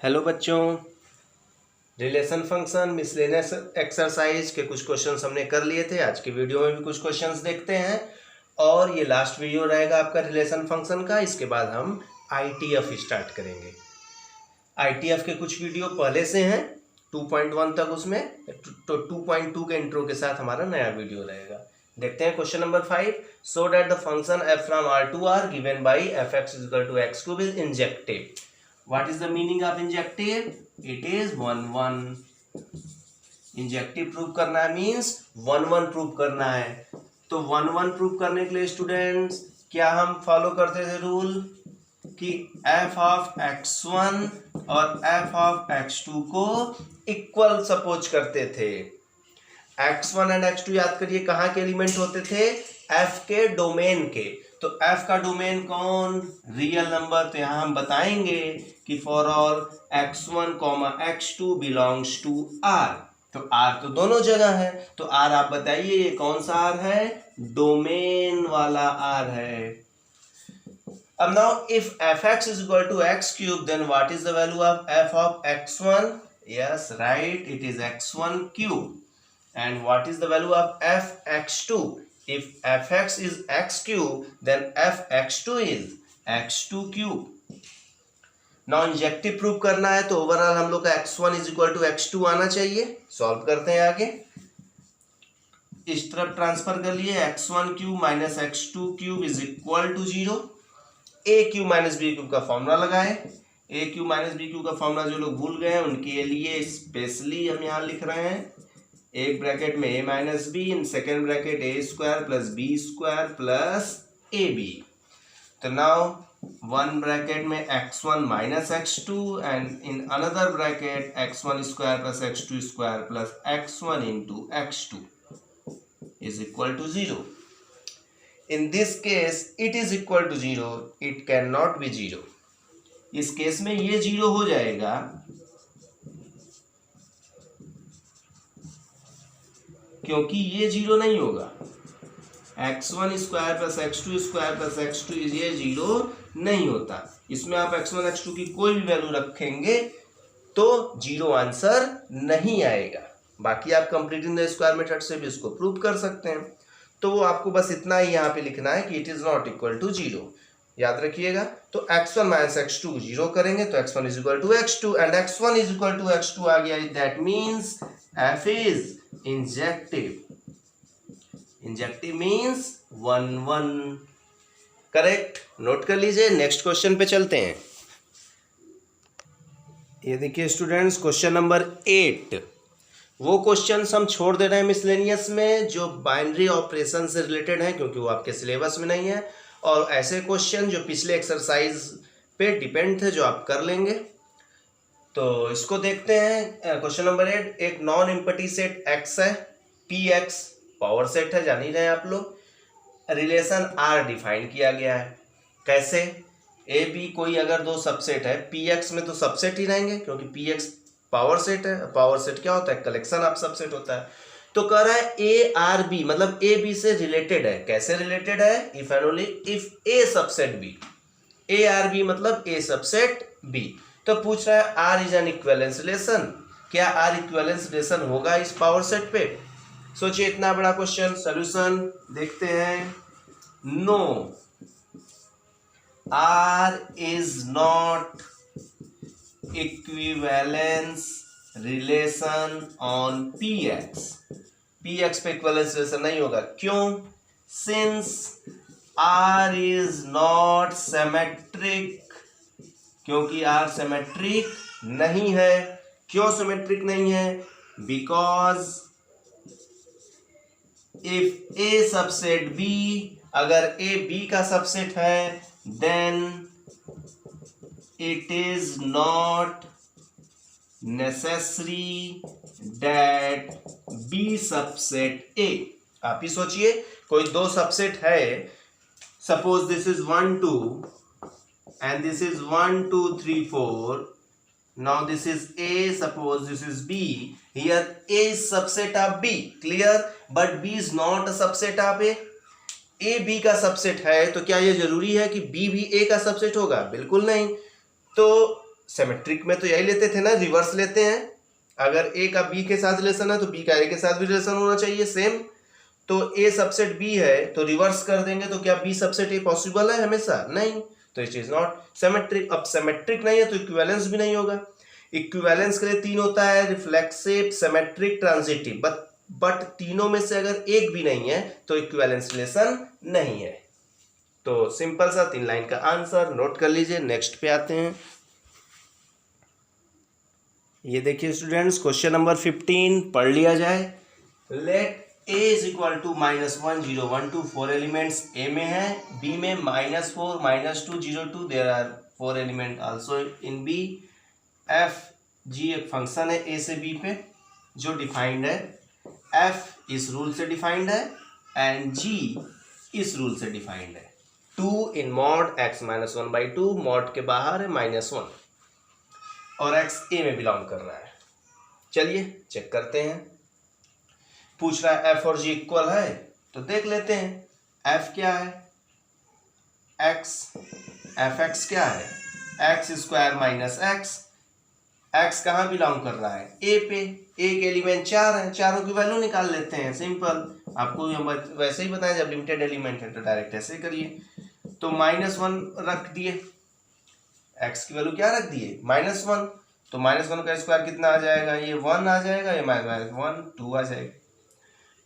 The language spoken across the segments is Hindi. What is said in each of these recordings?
हेलो बच्चों, रिलेशन फंक्शन मिसलेनियस एक्सरसाइज के कुछ क्वेश्चंस हमने कर लिए थे। आज की वीडियो में भी कुछ क्वेश्चंस देखते हैं और ये लास्ट वीडियो रहेगा आपका रिलेशन फंक्शन का। इसके बाद हम आईटीएफ स्टार्ट करेंगे। आईटीएफ के कुछ वीडियो पहले से हैं 2.1 तक, उसमें तो 2.2 के इंट्रो के साथ हमारा नया वीडियो रहेगा। देखते हैं question number 5। So that the function f from r to r given by fx equal to x cube is injective. What is the meaning of injective? It is 1-1. Injective prove करना है मीन्स 1-1 प्रूव करना है। तो 1-1 प्रूव करने के लिए स्टूडेंट्स क्या हम फॉलो करते थे रूल कि f ऑफ x1 और f ऑफ x2 को इक्वल सपोज करते थे। x1 एंड x2 याद करिए कहाँ के एलिमेंट होते थे? f के डोमेन के। तो f का डोमेन कौन? Real number. तो यहां हम बताएंगे कि for all x1, x2 belongs to r। तो r तो दोनों जगह है, तो r आप बताइए ये कौन सा r है? डोमेन वाला r है। अब now if fx is equal to x cube then what is the value of f of x1? Yes right, it is x1 cube. And what is the value of f x2? If fx is x cube, then fx2 is x2 cube. Now injective prove करना है तो ओवरऑल हम लोग का x1 is equal to x2 आना चाहिए। सॉल्व करते हैं आगे। इस तरफ ट्रांसफर कर लिए, x1 cube minus x2 cube is equal to 0। a cube minus b cube का फॉर्मूला लगाए। a cube minus b cube का फॉर्मूला जो लोग भूल गए हैं उनके लिए स्पेशली हम यहाँ लिख रहे हैं। एक ब्रैकेट में a minus b, in second bracket a square plus b square plus a b. तो नाउ वन ब्रैकेट में x1 minus x2 and in another bracket x1 square plus x2 square plus x1 into x2 is equal to 0। In this case it is equal to 0, it can not be 0। इस केस में ये 0 हो जाएगा क्योंकि ये 0 नहीं होगा। x1 square plus x2 square plus x2 ये 0 नहीं होता। इसमें आप x1 x2 की कोई भी वैल्यू रखेंगे तो 0 आंसर नहीं आएगा। बाकी आप कंप्लीटिंग द स्क्वायर मेथड से भी इसको प्रूव कर सकते हैं। तो वो आपको बस इतना ही यहाँ पे लिखना है कि it is not equal to 0। याद रखिएगा। तो x1 माइनस x2 0 करेंगे तो x1 is equal to x2 and x1 is equal to x2 आ गया। That means f is injective. Injective means 1-1। Correct, note कर लीजिए। नेक्स्ट क्वेश्चन पे चलते हैं। ये देखिए स्टूडेंट्स, क्वेश्चन नंबर 8। वो क्वेश्चन हम छोड़ दे रहे हैं मिसलेनियस में जो बाइनरी ऑपरेशन से रिलेटेड है, क्योंकि वो आपके सिलेबस में नहीं है। और ऐसे क्वेश्चन जो पिछले एक्सरसाइज पे डिपेंड थे जो आप कर लेंगे। तो इसको देखते हैं। क्वेश्चन नंबर 8, एक नॉन एम्प्टी सेट x है, px पावर सेट है, जान ही रहे हैं आप लोग। रिलेशन r डिफाइन किया गया है। कैसे? a b कोई अगर दो सबसेट है, px में तो सबसेट ही रहेंगे क्योंकि px पावर सेट है। पावर सेट क्या होता है? कलेक्शन ऑफ सबसेट होता है। तो कह रहा है a r b मतलब a b से रिलेटेड है। कैसे रिलेटेड है? If and only if a subset b। a r b मतलब a सबसेट b। तो पूछ रहा है R is an equivalence relation. क्या R इक्विवेलेंस रिलेशन होगा इस पावर सेट पे? सोचिए इतना बड़ा क्वेश्चन। सॉल्यूशन देखते हैं। No, R is not equivalence relation on px। px पे इक्विवेलेंस रिलेशन नहीं होगा। क्यों? Since R is not symmetric, क्योंकि R सिमेट्रिक नहीं है। क्यों सिमेट्रिक नहीं है? Because if A subset B, अगर A B का सबसेट है then it is not necessary that B subset A। आप ही सोचिए कोई दो सबसेट है, suppose this is 1 2 and this is 1 2 3 4. Now this is A, suppose this is B. Here A is subset of B, clear? But B is not a subset of A. A B का सबसेट है तो क्या ये जरूरी है कि B भी A का सबसेट होगा? बिल्कुल नहीं। तो सिमेट्रिक में तो यही लेते थे ना, रिवर्स लेते हैं। अगर ए का बी के साथ रिलेशन है तो बी का ए के साथ भी रिलेशन होना चाहिए सेम। तो ए सबसेट बी है तो रिवर्स कर देंगे, तो क्या बी सबसेट ए पॉसिबल है हमेशा? नहीं, तो इट इज नॉट सिमेट्रिक। अब सिमेट्रिक नहीं है तो इक्विवेलेंस भी नहीं होगा। इक्विवेलेंस के लिए 3 होता है, रिफ्लेक्सिव, सिमेट्रिक, ट्रांजिटिव, बट तीनों में से अगर एक भी नहीं है तो इक्विवेलेंस रिलेशन नहीं है। तो सिंपल सा 3 लाइन का आंसर नोट कर लीजिए। नेक्स्ट पे आते हैं। ये देखिए स्टूडेंट्स, क्वेश्चन नंबर 15 पढ़ लिया जाए। Let a is equal to -1 0 1 2 4 elements a में है, b में -4 -2 0 2, there are 4 element also in b। f g एक फंक्शन है a से b पे जो डिफाइंड है, f इस रूल से डिफाइंड है एंड g इस रूल से डिफाइंड है। 2 इन मॉड x -1/2, मॉड के बाहर है -1 और x a में बिलोंग कर रहा है। चलिए चेक करते हैं। पूछ रहा है f और g इक्वल है तो देख लेते हैं। f क्या है? x, fx क्या है? x² - x। x कहाँ बिलोंग कर रहा है? a पे। a के एलिमेंट 4 हैं, चारों की वैल्यू निकाल लेते हैं। सिंपल, आपको हम वैसे ही बताएं, जब लिमिटेड एलिमेंट है तो डायरेक्ट ऐसे करिए। तो -1 रख दिए, x की वैल्यू क्या रख दिए? -1। तो -1 का स्क्वायर कितना आ जाएगा? ये 1 आ जाएगा, ये -1 2 आ जाएगा।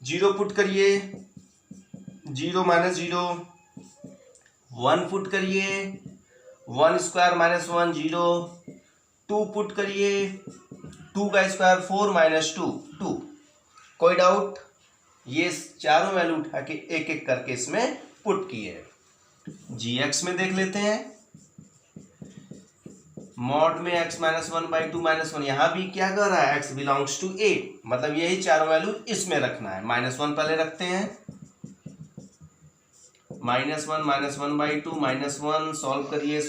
0 पुट करिए, 0 - 0, 1 पुट करिए, 1² - 1 0, 2 पुट करिए, 2 का स्क्वायर 4 - 2 2। कोई डाउट? ये चारों वैल्यू उठा के एक एक करके इसमें पुट किए। gx में देख लेते हैं। मॉड में x -1/2 -1, यहां भी क्या कर रहा है? x बिलोंग्स टू a, मतलब यही चारों वैल्यू इसमें रखना है। -1 पहले रखते हैं, -1 -1/2 -1, सॉल्व करिए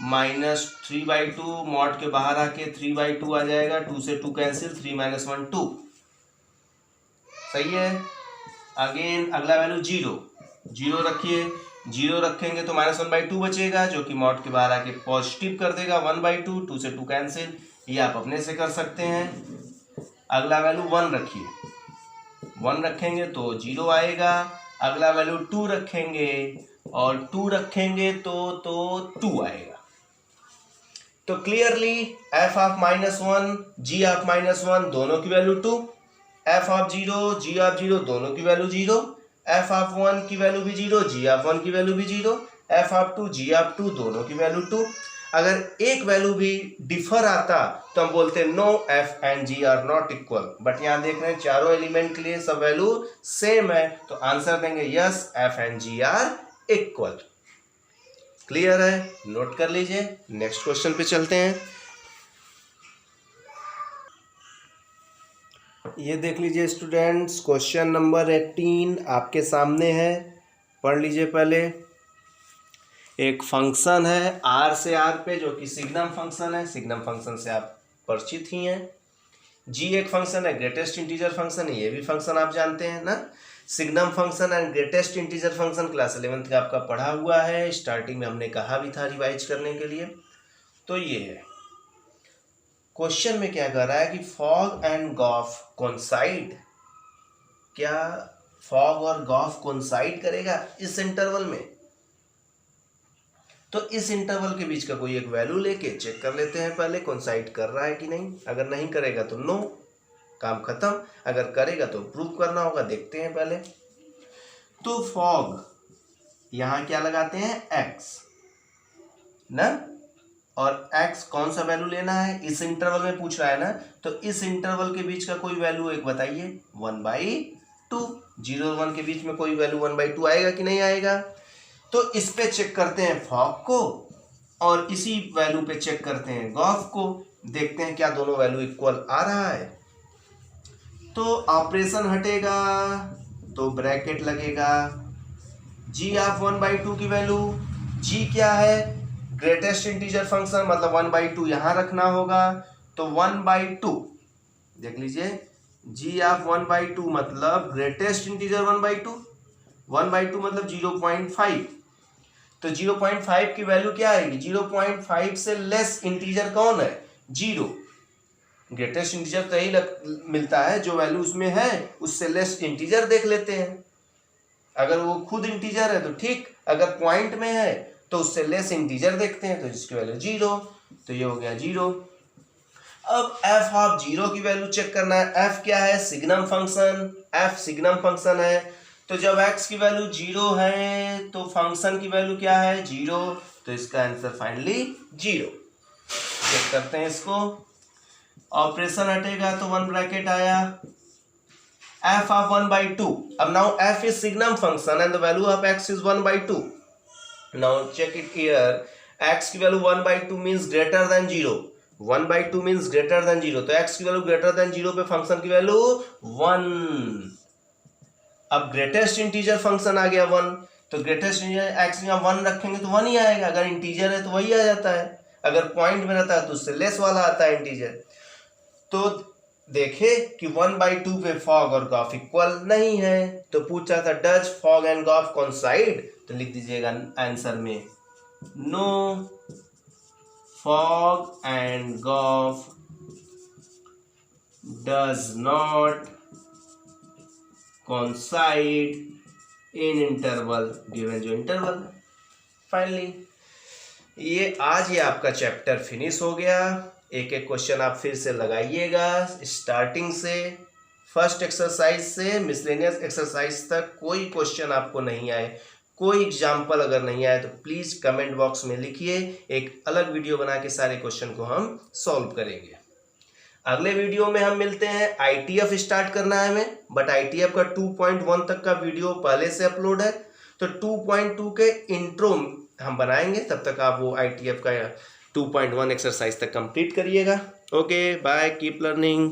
-3/2, मॉड के बाहर आके 3/2 आ जाएगा, 2 से 2 कैंसिल, 3 - 1 2। सही है। अगेन अगला वैल्यू 0 रखिए, 0 रखेंगे तो -1/2 बचेगा जो कि मॉड के बाहर आके पॉजिटिव कर देगा 1/2, 2 से 2 कैंसिल, ये आप अपने से कर सकते हैं। अगला वैल्यू 1 रखिए, 1 रखेंगे तो 0 आएगा। अगला वैल्यू 2 रखेंगे और 2 रखेंगे तो 2 आएगा। तो clearly f of -1 g of -1 दोनों की value 2, f of 0 g of 0 दोनों की वैल्यू 0, f ऑफ 1 की वैल्यू भी 0, g ऑफ 1 की वैल्यू भी 0, f ऑफ 2 g ऑफ 2 दोनों की वैल्यू 2। अगर एक वैल्यू भी डिफर आता तो हम बोलते no f and g are not equal. But यहाँ देख रहे हैं चारों एलिमेंट के लिए सब वैल्यू सेम है, तो आंसर देंगे yes, f and g are equal. Clear है? नोट कर लीजिए। नेक्स्ट क्वेश्चन पे चलते हैं। ये देख लीजिए स्टूडेंट्स, क्वेश्चन नंबर 18 आपके सामने है, पढ़ लीजिए पहले। एक फंक्शन है r से r पे जो कि सिग्नम फंक्शन है, सिग्नम फंक्शन से आप परिचित ही हैं। g एक फंक्शन है, ग्रेटेस्ट इंटीजर फंक्शन है, ये भी फंक्शन आप जानते हैं ना। Signum function and greatest integer function class 11th का आपका पढ़ा हुआ है, स्टार्टिंग में हमने कहा भी था रिवाइज करने के लिए। तो ये है क्वेश्चन में क्या कर रहा है कि फॉग एंड गॉफ कोइंसाइड। क्या फॉग और गॉफ कोइंसाइड करेगा इस इंटरवल में? तो इस इंटरवल के बीच का कोई एक वैल्यू लेके चेक कर लेते हैं पहले, कोइंसाइड कर रहा है कि नहीं। अगर नहीं करेगा तो नो, काम खत्म। अगर करेगा तो प्रूव करना होगा, देखते हैं पहले। तो फॉग यहां क्या लगाते हैं? x ना, और x कौन सा वैल्यू लेना है? इस इंटरवल में पूछ रहा है ना, तो इस इंटरवल के बीच का कोई वैल्यू एक बताइए। 1/2, 0 और 1 के बीच में कोई वैल्यू 1/2 आएगा कि नहीं आएगा? तो इस पे चेक करते हैं फॉग को और इसी वैल्यू पे चेक करते हैं गॉफ को, देखते हैं क्या दोनों वैल्यू इक्वल आ रहा है। तो ऑपरेशन हटेगा तो ब्रैकेट लगेगा, g ऑफ 1/2 की वैल्यू, g क्या है? ग्रेटेस्ट इंटीजर फंक्शन, मतलब 1/2 यहां रखना होगा, तो 1/2 देख लीजिए, g ऑफ 1/2 मतलब ग्रेटेस्ट इंटीजर 1/2, 1/2 मतलब 0.5, तो 0.5 की वैल्यू क्या आएगी, 0.5 से लेस इंटीजर कौन है, 0। ग्रेटेस्ट इंटीजर तो यही मिलता है जो वैल्यू उसमें है उससे लेस इंटीजर देख लेते हैं। अगर वो खुद इंटीजर है तो ठीक, अगर पॉइंट में है तो उससे लेस इंटीजर देखते हैं, तो इसकी वैल्यू 0, तो ये हो गया 0। अब f ऑफ 0 की वैल्यू चेक करना है। f क्या है, signum function, f signum function है। तो जब x की वैल्यू 0 है तो फंक्शन की वैल्यू क्या है, 0, तो इसका आंसर फाइनली 0। चेक करते हैं इसको, ऑपरेशन हटेगा तो 1 ब्रैकेट आया, f of 1/2. अब now f is signum function and the value of x is 1/2. Now check it here, x की value 1/2 means greater than 0, 1/2 means greater than 0, तो x की वैल्यू greater than 0 पे फंक्शन की वैल्यू 1। अब ग्रेटेस्ट इंटीजर फंक्शन आ गया 1, तो ग्रेटेस्ट इंटीजर x में 1 रखेंगे तो 1 ही आएगा, अगर इंटीजर है तो वही आ जाता है, अगर पॉइंट में रहता है तो उससे लेस वाला आता है इंटीजर। तो देखे कि 1/2 पे फॉग और गॉफ इक्वल नहीं है, तो पूछा था does fog and gof coincide, तो लिख दीजिएगा आंसर में no fog and gof does not coincide in interval, given जो इंटरवल है। फाइनली ये आज ये आपका चैप्टर फिनिश हो गया। एक एक क्वेश्चन आप फिर से लगाइएगा, स्टार्टिंग से फर्स्ट एक्सरसाइज से मिसलेनियस एक्सरसाइज तक कोई क्वेश्चन आपको नहीं आए, कोई एग्जाम्पल अगर नहीं आए तो प्लीज़ कमेंट बॉक्स में लिखिए, एक अलग वीडियो बना के सारे क्वेश्चन को हम सॉल्व करेंगे। अगले वीडियो में हम मिलते हैं, ITF स्टार्ट करना है हमें, बट ITF का 2.1 तक का वीडियो पहले से अपलोड है, तो 2.2 के इंट्रो हम बनाएंगे, तब तक आप वो ITF का 2.1 एक्सरसाइज तक कंप्लीट करिएगा। Okay bye, keep learning.